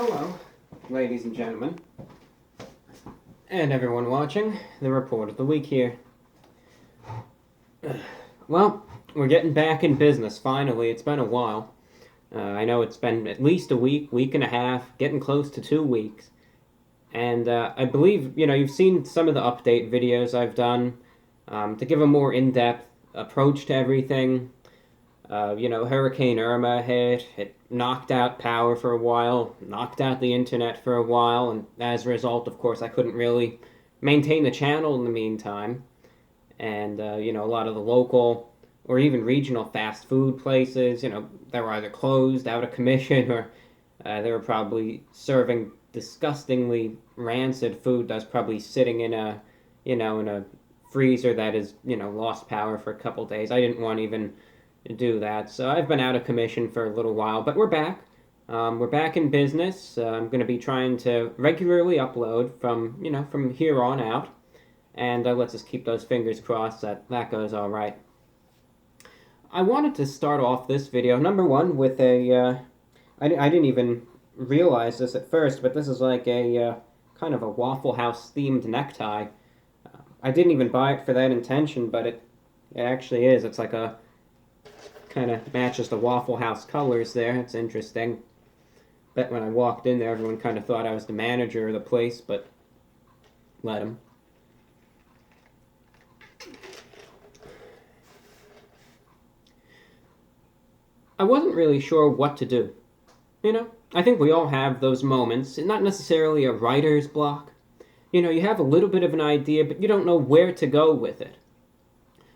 Hello, ladies and gentlemen, and everyone watching the report of the week here. Well, we're getting back in business finally. It's been a while. I know it's been at least a week and a half, getting close to 2 weeks. And I believe, you've seen some of the update videos I've done to give a more in-depth approach to everything. Hurricane Irma hit. It knocked out power for a while, knocked out the internet for a while, and as a result, of course, I couldn't really maintain the channel in the meantime. And, a lot of the local or even regional fast food places, they were either closed, out of commission, or they were probably serving disgustingly rancid food that's probably sitting in a freezer that is, lost power for a couple days. I didn't want to even do that. So I've been out of commission for a little while, but we're back. We're back in business. I'm going to be trying to regularly upload from here on out, and let's just keep those fingers crossed that goes all right. I wanted to start off this video, number one, with I didn't even realize this at first, but this is like a kind of a Waffle House themed necktie. I didn't even buy it for that intention, but it actually is. It's like a kind of matches the Waffle House colors there. It's interesting. Bet when I walked in there, everyone kind of thought I was the manager of the place, but let them. I wasn't really sure what to do. I think we all have those moments, not necessarily a writer's block. You have a little bit of an idea, but you don't know where to go with it.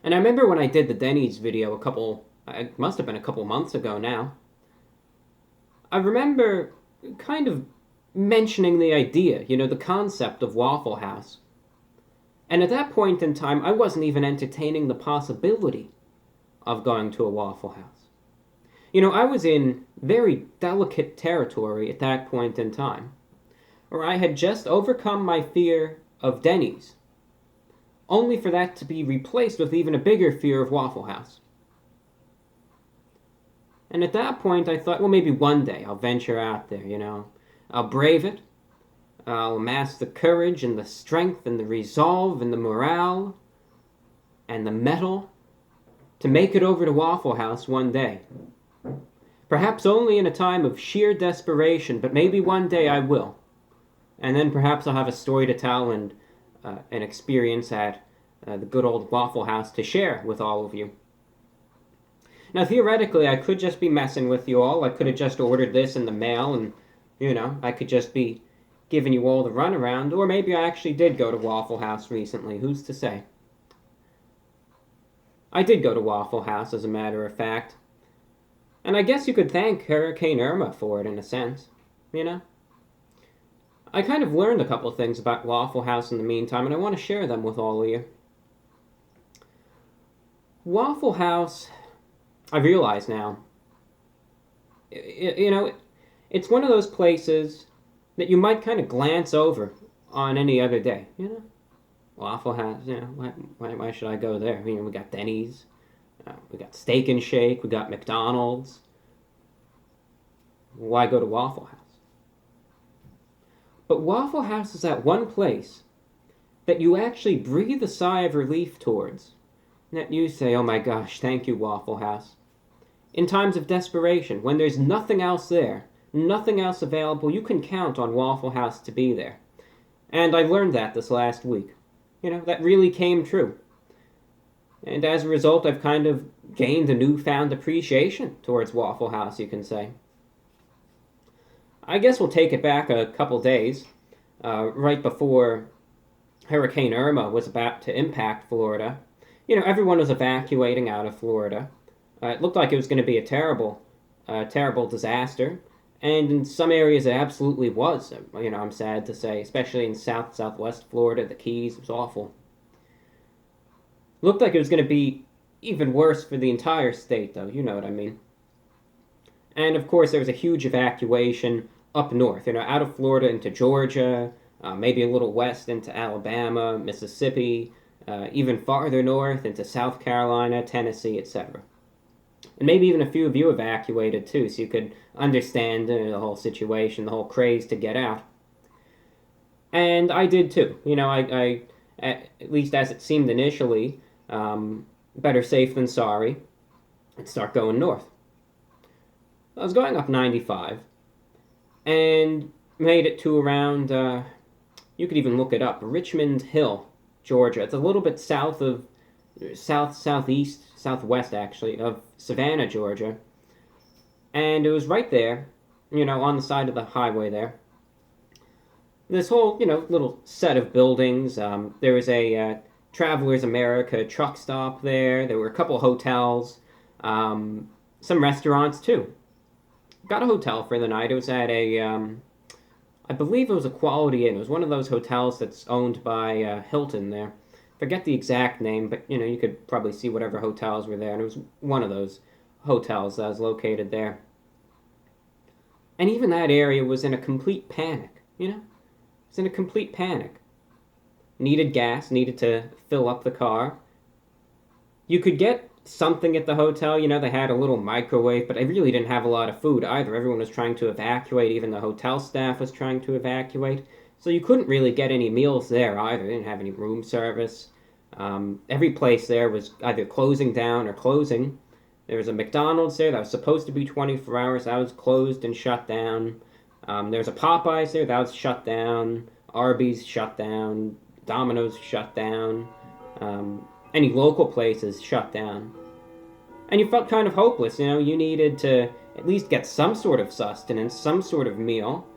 And I remember when I did the Denny's video it must have been a couple months ago now. I remember kind of mentioning the idea, the concept of Waffle House. And at that point in time, I wasn't even entertaining the possibility of going to a Waffle House. I was in very delicate territory at that point in time, where I had just overcome my fear of Denny's, only for that to be replaced with even a bigger fear of Waffle House. And at that point, I thought, well, maybe one day I'll venture out there, I'll brave it. I'll amass the courage and the strength and the resolve and the morale and the mettle to make it over to Waffle House one day. Perhaps only in a time of sheer desperation, but maybe one day I will. And then perhaps I'll have a story to tell and an experience at the good old Waffle House to share with all of you. Now, theoretically, I could just be messing with you all. I could have just ordered this in the mail and, I could just be giving you all the runaround. Or maybe I actually did go to Waffle House recently. Who's to say? I did go to Waffle House, as a matter of fact. And I guess you could thank Hurricane Irma for it, in a sense. I kind of learned a couple of things about Waffle House in the meantime, and I want to share them with all of you. Waffle House, I realize now, it's one of those places that you might kind of glance over on any other day, Waffle House, why should I go there? We got Denny's, we got Steak and Shake, we got McDonald's. Why go to Waffle House? But Waffle House is that one place that you actually breathe a sigh of relief towards. That you say, oh my gosh, thank you, Waffle House. In times of desperation, when there's nothing else there, nothing else available, you can count on Waffle House to be there. And I learned that this last week. That really came true. And as a result, I've kind of gained a newfound appreciation towards Waffle House, you can say. I guess we'll take it back a couple days, right before Hurricane Irma was about to impact Florida. Everyone was evacuating out of Florida. It looked like it was going to be a terrible disaster. And in some areas it absolutely was. I'm sad to say, especially in southwest Florida, the Keys, it was awful. Looked like it was going to be even worse for the entire state, though, you know what I mean. And of course there was a huge evacuation up north, out of Florida into Georgia, maybe a little west into Alabama, Mississippi, even farther north into South Carolina, Tennessee, etc. And maybe even a few of you evacuated too, so you could understand the whole situation, the whole craze to get out. And I did too. I at least as it seemed initially, better safe than sorry, and start going north. I was going up 95 and made it to around, you could even look it up, Richmond Hill, Georgia. It's a little bit southwest actually, of Savannah, Georgia. And it was right there, on the side of the highway there. This whole, little set of buildings. There was a Travelers America truck stop there. There were a couple hotels, some restaurants too. Got a hotel for the night. It was at I believe it was a Quality Inn. It was one of those hotels that's owned by Hilton there. Forget the exact name, but you could probably see whatever hotels were there, and it was one of those hotels that was located there. And even that area was in a complete panic. It was in a complete panic. Needed gas, needed to fill up the car. You could get something at the hotel. They had a little microwave, but I really didn't have a lot of food either. Everyone was trying to evacuate. Even the hotel staff was trying to evacuate. So you couldn't really get any meals there either. They didn't have any room service. Every place there was either closing down or closing. There was a McDonald's there that was supposed to be 24 hours. That was closed and shut down. There was a Popeyes there that was shut down. Arby's shut down. Domino's shut down. Any local places shut down. And you felt kind of hopeless. You needed to at least get some sort of sustenance, some sort of meal.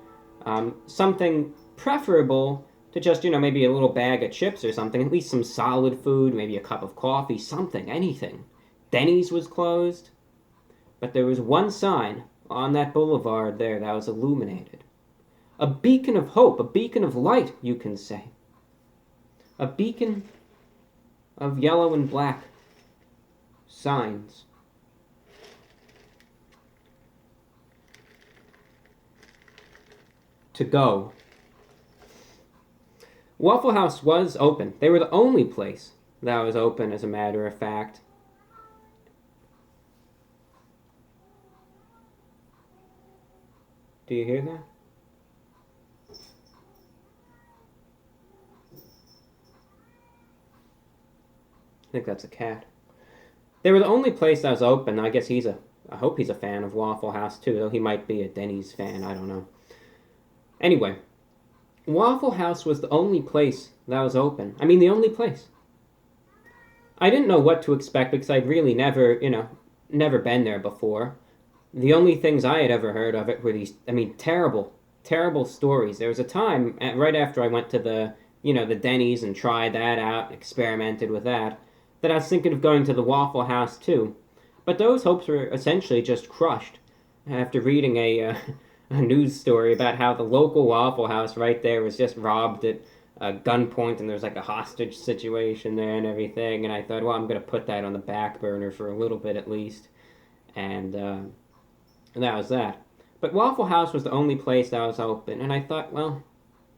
Something preferable to just, maybe a little bag of chips or something, at least some solid food, maybe a cup of coffee, something, anything. Denny's was closed, but there was one sign on that boulevard there that was illuminated. A beacon of hope, a beacon of light, you can say. A beacon of yellow and black signs. To go. Waffle House was open. They were the only place that was open, as a matter of fact. Do you hear that? I think that's a cat. They were the only place that was open. I guess I hope he's a fan of Waffle House too, though he might be a Denny's fan, I don't know. Anyway, Waffle House was the only place that was open. I mean, the only place. I didn't know what to expect because I'd really never been there before. The only things I had ever heard of it were these, terrible, terrible stories. There was a time, right after I went to the Denny's and tried that out, experimented with that I was thinking of going to the Waffle House too. But those hopes were essentially just crushed after reading a news story about how the local Waffle House right there was just robbed at gunpoint, and there's like a hostage situation there and everything. And I thought, well, I'm going to put that on the back burner for a little bit at least. And that was that. But Waffle House was the only place that was open. And I thought, well,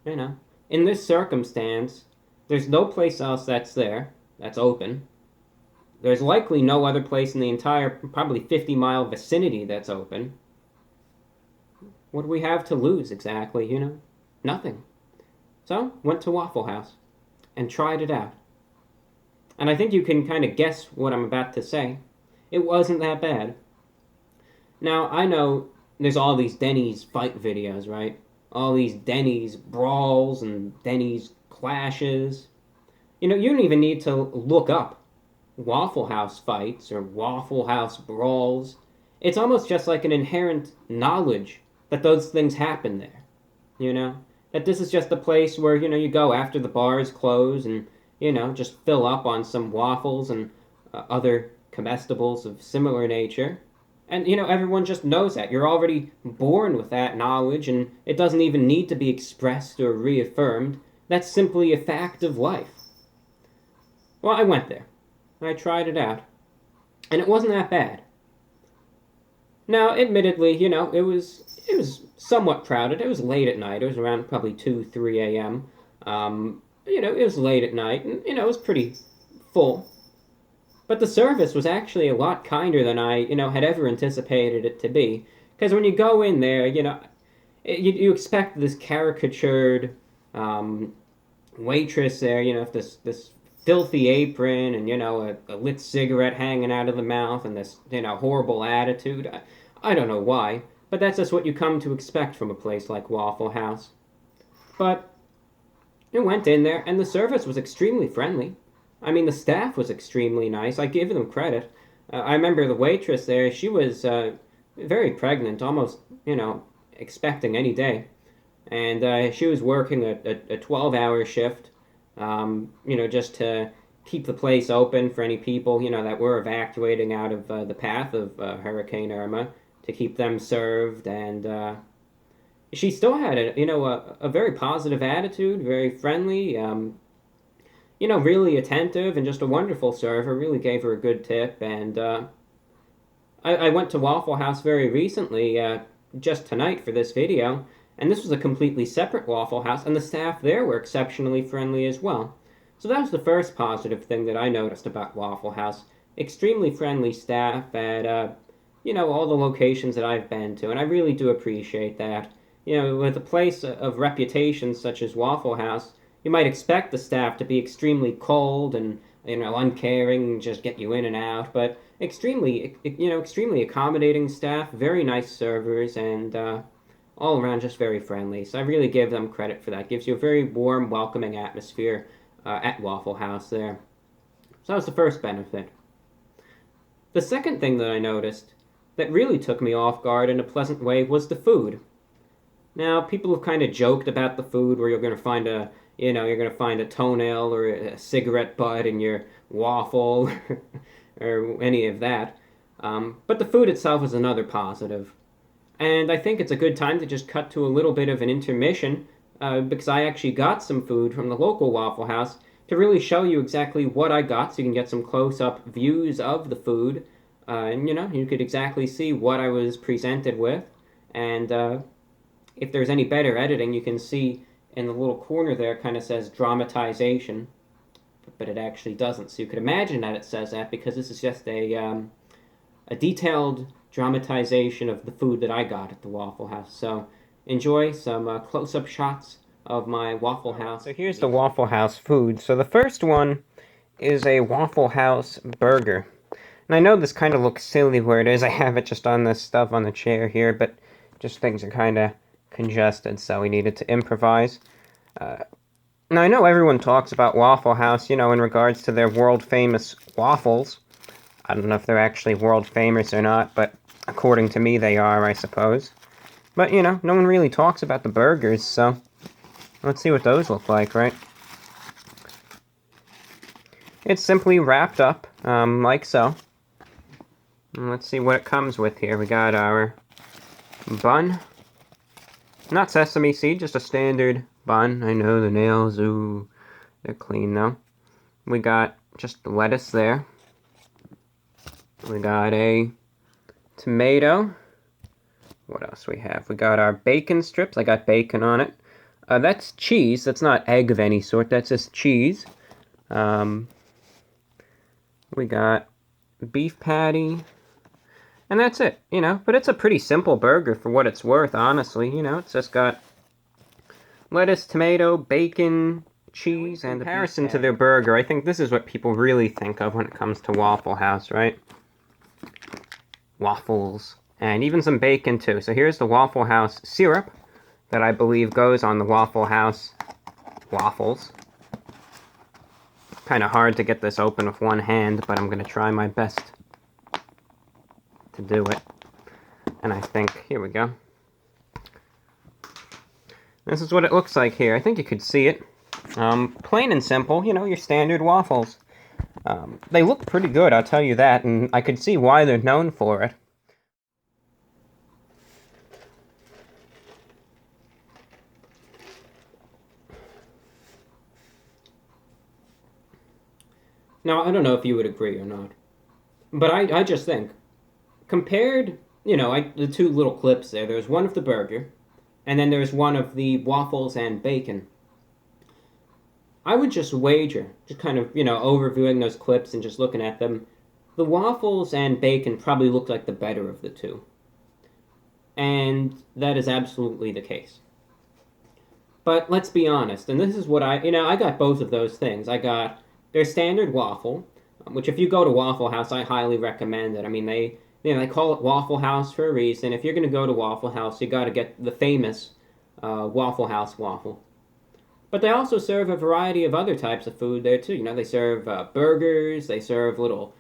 in this circumstance, there's no place else that's open. There's likely no other place in the entire, probably 50-mile vicinity that's open. What do we have to lose exactly, Nothing. So, went to Waffle House and tried it out. And I think you can kind of guess what I'm about to say. It wasn't that bad. Now, I know there's all these Denny's fight videos, right? All these Denny's brawls and Denny's clashes. You don't even need to look up Waffle House fights or Waffle House brawls. It's almost just like an inherent knowledge that those things happen there. That this is just a place where, you go after the bars close and, just fill up on some waffles and other comestibles of similar nature. And, everyone just knows that. You're already born with that knowledge, and it doesn't even need to be expressed or reaffirmed. That's simply a fact of life. Well, I went there. I tried it out. And it wasn't that bad. Now, admittedly, it was somewhat crowded. It was late at night. It was around probably 2, 3 a.m. It was late at night, and, it was pretty full. But the service was actually a lot kinder than I, had ever anticipated it to be. Because when you go in there, you expect this caricatured um, waitress there, with this filthy apron and a lit cigarette hanging out of the mouth and this horrible attitude. I don't know why, but that's just what you come to expect from a place like Waffle House. But I went in there and the service was extremely friendly. I mean, the staff was extremely nice. I give them credit. I remember the waitress there. She was very pregnant, almost expecting any day, and she was working a 12-hour shift, just to keep the place open for any people, that were evacuating out of the path of Hurricane Irma, to keep them served. And she still had a very positive attitude, very friendly, really attentive, and just a wonderful server. Really gave her a good tip. And I went to Waffle House very recently, just tonight for this video, and this was a completely separate Waffle House, and the staff there were exceptionally friendly as well. So that was the first positive thing that I noticed about Waffle House. Extremely friendly staff at, all the locations that I've been to, and I really do appreciate that. With a place of reputation such as Waffle House, you might expect the staff to be extremely cold and, uncaring, just get you in and out, but extremely accommodating staff, very nice servers, and all around just very friendly. So I really give them credit for that. Gives you a very warm, welcoming atmosphere at Waffle House there. So that was the first benefit. The second thing that I noticed that really took me off guard in a pleasant way was the food. Now, people have kind of joked about the food, where you're going to find a toenail or a cigarette butt in your waffle or any of that. But the food itself is another positive. And I think it's a good time to just cut to a little bit of an intermission, because I actually got some food from the local Waffle House to really show you exactly what I got, so you can get some close-up views of the food. And, you could exactly see what I was presented with. And if there's any better editing, you can see in the little corner there, it kind of says dramatization, but it actually doesn't. So you could imagine that it says that, because this is just a detailed dramatization of the food that I got at the Waffle House. So enjoy some close-up shots of my Waffle House. So here's the Waffle House food. So the first one is a Waffle House burger. And I know this kind of looks silly where it is. I have it just on this stuff on the chair here, but just things are kind of congested, so we needed to improvise. Now, I know everyone talks about Waffle House, in regards to their world-famous waffles. I don't know if they're actually world-famous or not, but according to me, they are, I suppose. But, no one really talks about the burgers, so let's see what those look like, right? It's simply wrapped up, like so. And let's see what it comes with here. We got our bun. Not sesame seed, just a standard bun. I know the nails, ooh, they're clean though. We got just lettuce there. We got a tomato. What else we have? We got our bacon strips. I got bacon on it. That's cheese. That's not egg of any sort. That's just cheese. We got beef patty. And that's it, but it's a pretty simple burger for what it's worth, honestly. It's just got lettuce, tomato, bacon, cheese, and in comparison to their burger, I think this is what people really think of when it comes to Waffle House, right? Waffles. And even some bacon, too. So here's the Waffle House syrup that I believe goes on the Waffle House waffles. Kind of hard to get this open with one hand, but I'm going to try my best to do it. And I think, here we go. This is what it looks like here. I think you could see it. Plain and simple, your standard waffles. They look pretty good, I'll tell you that, and I could see why they're known for it. Now, I don't know if you would agree or not, but I just think, compared, the two little clips there's one of the burger, and then there's one of the waffles and bacon. I would just wager, just kind of, overviewing those clips and just looking at them, the waffles and bacon probably look like the better of the two. And that is absolutely the case. But let's be honest, and this is what I got both of those things. I got their standard waffle, which if you go to Waffle House, I highly recommend it. I mean, they call it Waffle House for a reason. If you're going to go to Waffle House, you got to get the famous Waffle House waffle. But they also serve a variety of other types of food there too. They serve burgers, they serve little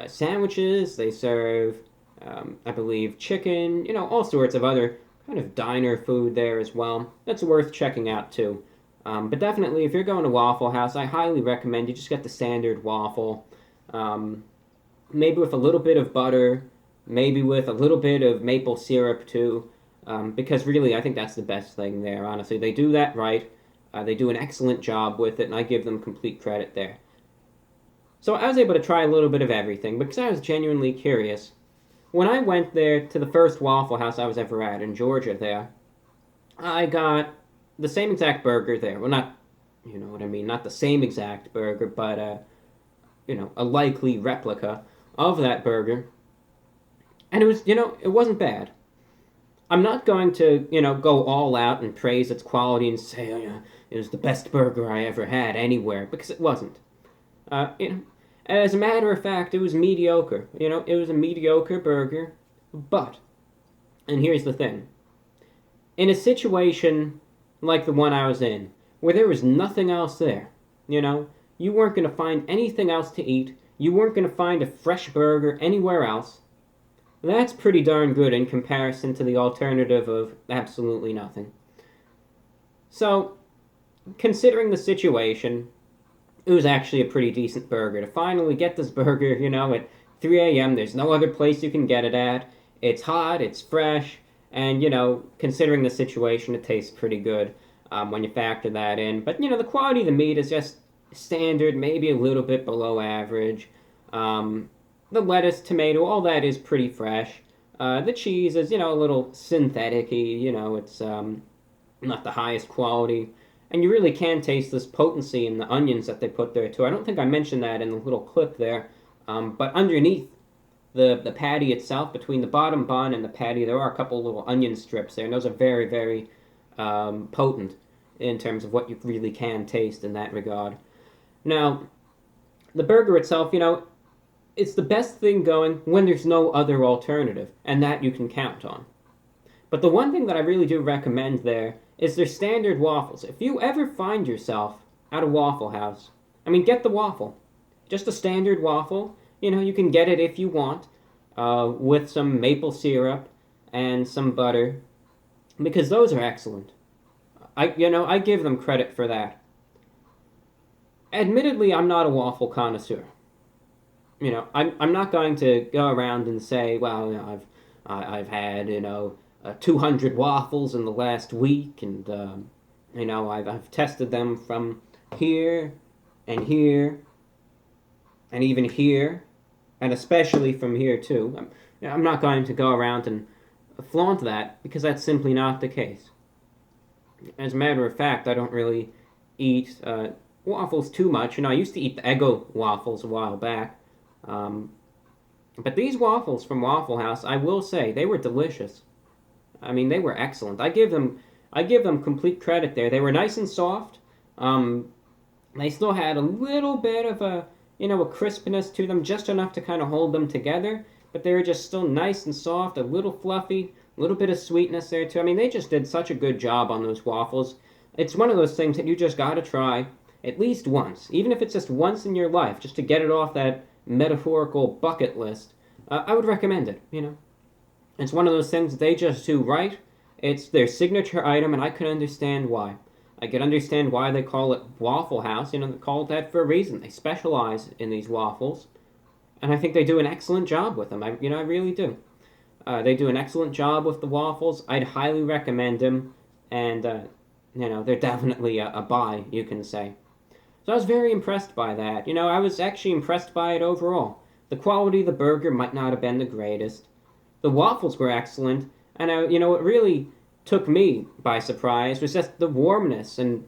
sandwiches, they serve, I believe, chicken. All sorts of other kind of diner food there as well. That's worth checking out too. But definitely, if you're going to Waffle House, I highly recommend you just get the standard waffle. Maybe with a little bit of butter, maybe with a little bit of maple syrup too. Because really, I think that's the best thing there, honestly. They do that right. They do an excellent job with it, and I give them complete credit there. So I was able to try a little bit of everything because I was genuinely curious. When I went there to the first Waffle House I was ever at in Georgia there, I got the same exact burger there. Well, not, you know what I mean, not the same exact burger, but, a likely replica of that burger. And it wasn't bad. I'm not going to, go all out and praise its quality and say, oh, yeah, it was the best burger I ever had anywhere, because it wasn't. As a matter of fact, it was mediocre. It was a mediocre burger, but, and here's the thing, in a situation like the one I was in, where there was nothing else there, you weren't going to find anything else to eat, you weren't going to find a fresh burger anywhere else, that's pretty darn good in comparison to the alternative of absolutely nothing. So, considering the situation, it was actually a pretty decent burger. To finally get this burger, at 3 a.m., there's no other place you can get it at. It's hot, it's fresh, and, considering the situation, it tastes pretty good when you factor that in. But, the quality of the meat is just standard, maybe a little bit below average. The lettuce, tomato, all that is pretty fresh. The cheese is, a little synthetic-y, it's not the highest quality. And you really can taste this potency in the onions that they put there, too. I don't think I mentioned that in the little clip there. But underneath the patty itself, between the bottom bun and the patty, there are a couple little onion strips there. And those are very, very potent in terms of what you really can taste in that regard. Now, the burger itself, it's the best thing going when there's no other alternative, and that you can count on. But the one thing that I really do recommend there is their standard waffles. If you ever find yourself at a Waffle House, get the waffle. Just a standard waffle. You can get it if you want, with some maple syrup and some butter, because those are excellent. I give them credit for that. Admittedly, I'm not a waffle connoisseur. I'm not going to go around and say, well, I've had 200 waffles in the last week, and I've tested them from here and here and even here, and especially from here too. I'm not going to go around and flaunt that, because that's simply not the case. As a matter of fact, I don't really eat waffles too much. I used to eat the Eggo waffles a while back. But these waffles from Waffle House, I will say, they were delicious. They were excellent. I give them complete credit there. They were nice and soft. They still had a little bit of a crispness to them, just enough to kind of hold them together. But they were just still nice and soft, a little fluffy, a little bit of sweetness there too. They just did such a good job on those waffles. It's one of those things that you just gotta try at least once, even if it's just once in your life, just to get it off that metaphorical bucket list. I would recommend it. It's one of those things that they just do right. It's their signature item, and I can understand why. I can understand why they call it Waffle House. They call it that for a reason. They specialize in these waffles, and I think they do an excellent job with them. I really do. They do an excellent job with the waffles. I'd highly recommend them, and they're definitely a buy, you can say. So I was very impressed by that. I was actually impressed by it overall. The quality of the burger might not have been the greatest. The waffles were excellent, and what really took me by surprise was just the warmness and,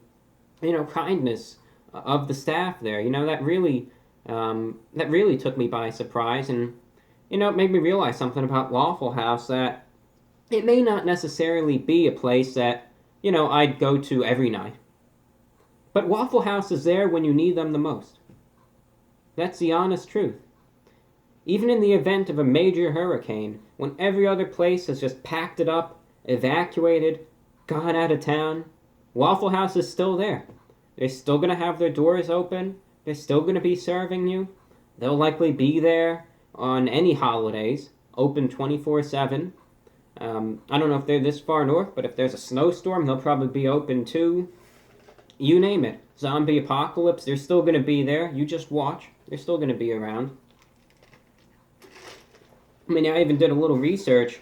kindness of the staff there. That really that really took me by surprise, and it made me realize something about Waffle House, that it may not necessarily be a place that I'd go to every night, but Waffle House is there when you need them the most. That's the honest truth. Even in the event of a major hurricane, when every other place has just packed it up, evacuated, gone out of town, Waffle House is still there. They're still going to have their doors open. They're still going to be serving you. They'll likely be there on any holidays, open 24/7. I don't know if they're this far north, but if there's a snowstorm, they'll probably be open too. You name it. Zombie apocalypse, they're still going to be there. You just watch. They're still going to be around. I mean, I even did a little research.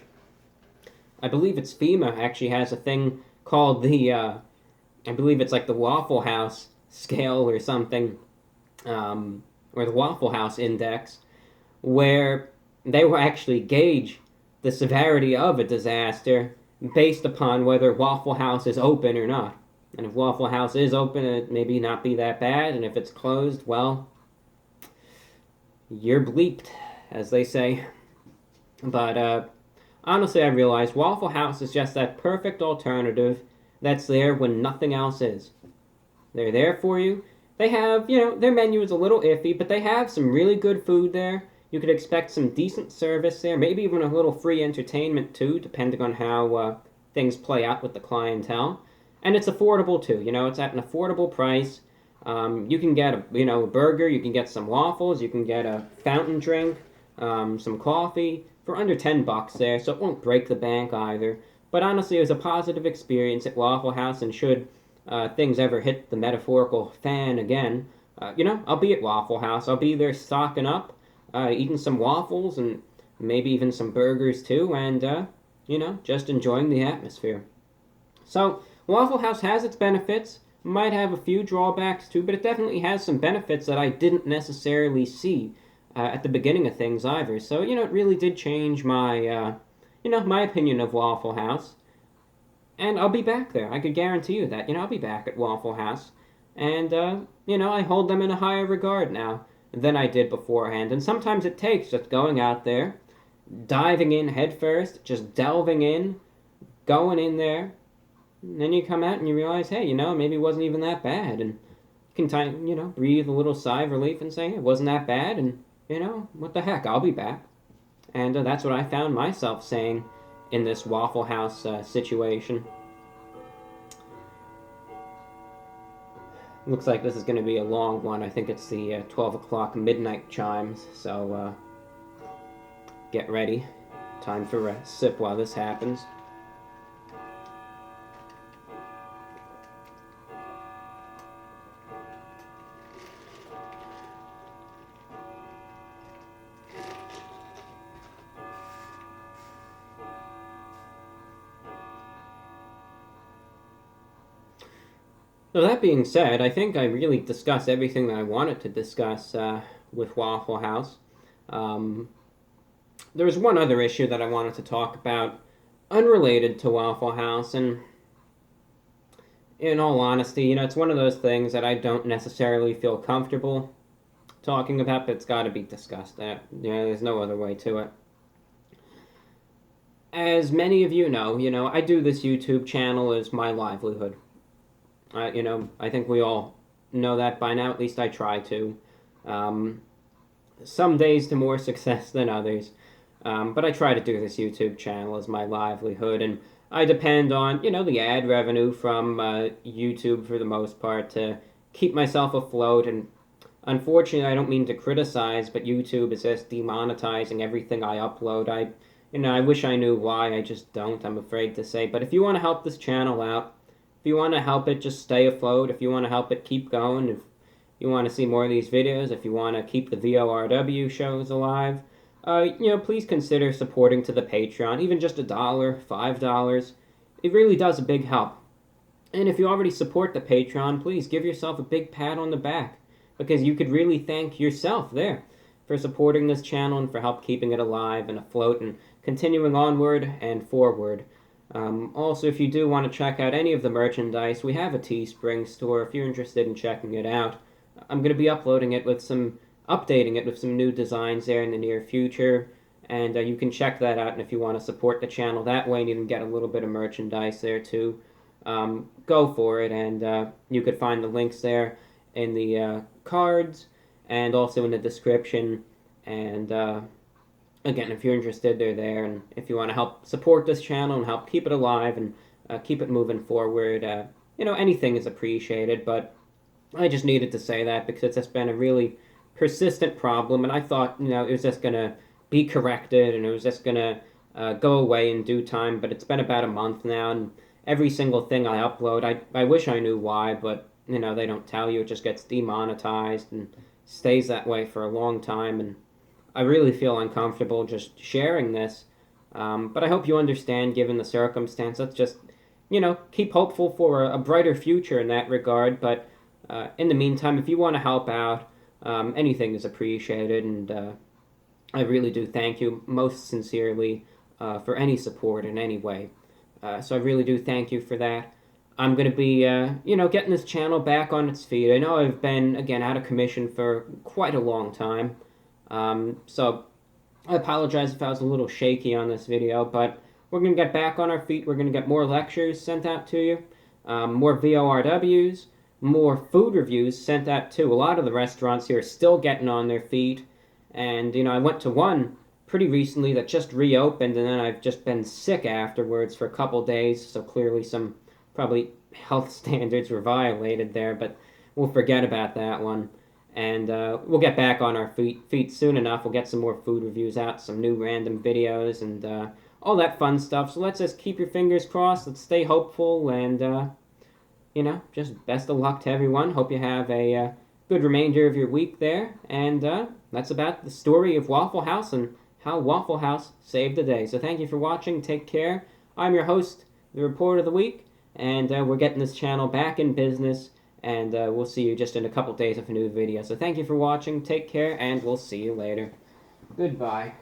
I believe it's FEMA actually has a thing called I believe it's like the Waffle House scale or something, or the Waffle House index, where they will actually gauge the severity of a disaster based upon whether Waffle House is open or not. And if Waffle House is open, it maybe not be that bad, and if it's closed, well, you're bleeped, as they say. But honestly, I realized Waffle House is just that perfect alternative that's there when nothing else is. They're there for you. They have, their menu is a little iffy, but they have some really good food there. You could expect some decent service there, maybe even a little free entertainment too, depending on how things play out with the clientele. And it's affordable too. It's at an affordable price. You can get a burger, you can get some waffles, you can get a fountain drink, some coffee for under $10 there, so it won't break the bank either. But honestly, it was a positive experience at Waffle House, and should things ever hit the metaphorical fan again, I'll be at Waffle House. I'll be there stocking up, eating some waffles and maybe even some burgers too, and just enjoying the atmosphere. So Waffle House has its benefits, might have a few drawbacks too, but it definitely has some benefits that I didn't necessarily see at the beginning of things either. So, it really did change my, my opinion of Waffle House. And I'll be back there. I could guarantee you that. I'll be back at Waffle House. And, I hold them in a higher regard now than I did beforehand. And sometimes it takes just going out there, diving in headfirst, just delving in, going in there. And then you come out and you realize, hey, maybe it wasn't even that bad. And you can, breathe a little sigh of relief and say, it wasn't that bad. And, what the heck, I'll be back. And that's what I found myself saying in this Waffle House situation. Looks like this is going to be a long one. I think it's the 12 o'clock midnight chimes. So get ready. Time for a sip while this happens. So that being said, I think I really discussed everything that I wanted to discuss with Waffle House. There was one other issue that I wanted to talk about, unrelated to Waffle House, and in all honesty, it's one of those things that I don't necessarily feel comfortable talking about, but it's got to be discussed. There's no other way to it. As many of you know, I do this YouTube channel as my livelihood. I think we all know that by now. At least I try to. Some days to more success than others. But I try to do this YouTube channel as my livelihood, and I depend on, the ad revenue from YouTube for the most part to keep myself afloat. And unfortunately, I don't mean to criticize, but YouTube is just demonetizing everything I upload. I wish I knew why. I just don't, I'm afraid to say. But if you want to help this channel out, if you want to help it just stay afloat, if you want to help it keep going, if you want to see more of these videos, if you want to keep the VORW shows alive, please consider supporting to the Patreon, even just $1, $5. It really does a big help. And if you already support the Patreon, please give yourself a big pat on the back, because you could really thank yourself there for supporting this channel and for help keeping it alive and afloat and continuing onward and forward. Also, if you do want to check out any of the merchandise, we have a Teespring store if you're interested in checking it out. I'm going to be uploading it with some updating it with some new designs there in the near future. And you can check that out. And if you want to support the channel that way and even get a little bit of merchandise there too, go for it. And you could find the links there in the cards and also in the description. And again, if you're interested, they're there. And if you want to help support this channel and help keep it alive and keep it moving forward, anything is appreciated. But I just needed to say that because it's just been a really persistent problem. And I thought, it was just going to be corrected and it was just going to go away in due time. But it's been about a month now. And every single thing I upload, I wish I knew why, but, they don't tell you. It just gets demonetized and stays that way for a long time. And I really feel uncomfortable just sharing this. But I hope you understand, given the circumstance. Let's just, keep hopeful for a brighter future in that regard. But in the meantime, if you want to help out, anything is appreciated. And I really do thank you most sincerely for any support in any way. So I really do thank you for that. I'm going to be, getting this channel back on its feet. I know I've been, again, out of commission for quite a long time. So I apologize if I was a little shaky on this video, but we're going to get back on our feet. We're going to get more lectures sent out to you, more VORWs, more food reviews sent out too. A lot of the restaurants here are still getting on their feet. And, I went to one pretty recently that just reopened, and then I've just been sick afterwards for a couple days, so clearly some probably health standards were violated there, but we'll forget about that one. And we'll get back on our feet soon enough. We'll get some more food reviews out, some new random videos, and all that fun stuff. So let's just keep your fingers crossed. Let's stay hopeful, and, just best of luck to everyone. Hope you have a good remainder of your week there. And that's about the story of Waffle House and how Waffle House saved the day. So thank you for watching. Take care. I'm your host, the Report of the Week, and we're getting this channel back in business. And we'll see you just in a couple days with a new video. So thank you for watching. Take care, and we'll see you later. Goodbye.